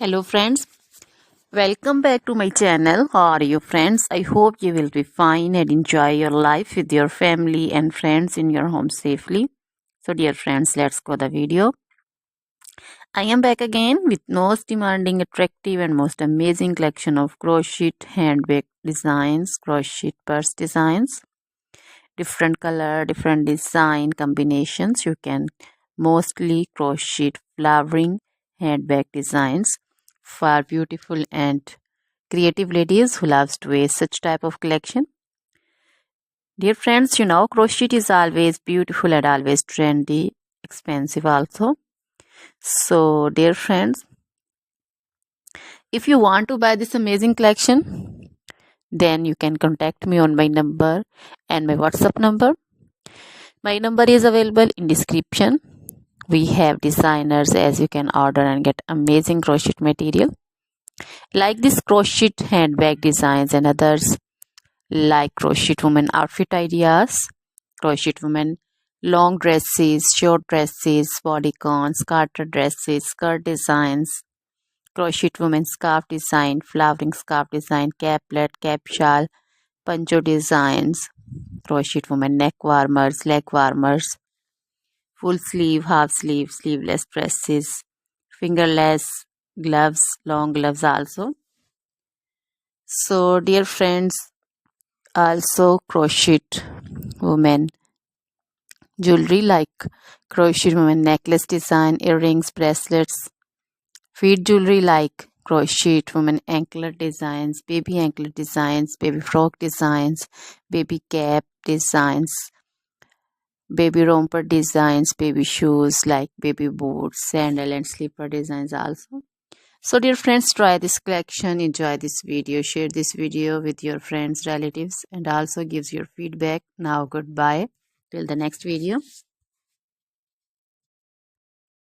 Hello friends, welcome back to my channel. How are you friends? I hope you will be fine and enjoy your life with your family and friends in your home safely. So dear friends, let's go the video. I am back again with most demanding, attractive and most amazing collection of crochet handbag designs, crochet purse designs, different color, different design combinations. You can mostly crochet flowering handbag designs for beautiful and creative ladies who loves to wear such type of collection. Dear friends, you know crochet is always beautiful and always trendy, expensive also. So dear friends, if you want to buy this amazing collection, then you can contact me on my number and my WhatsApp number. My number is available in description. We have designers as you can order and get amazing crochet material like this crochet handbag designs and others like crochet woman outfit ideas, crochet woman long dresses, short dresses, bodycons, garter dresses, skirt designs, crochet woman scarf design, flowering scarf design, caplet, cap shawl, poncho designs, crochet woman neck warmers, leg warmers, full sleeve, half sleeve, sleeveless dresses, fingerless gloves, long gloves also. So dear friends, also crochet women jewelry like crochet women necklace design, earrings, bracelets, feet jewelry like crochet women anklet designs, baby frock designs, baby cap designs, baby romper designs, baby shoes like baby boots, sandal and slipper designs also. So dear friends, try this collection, enjoy this video, share this video with your friends, relatives and also gives your feedback. Now goodbye till the next video.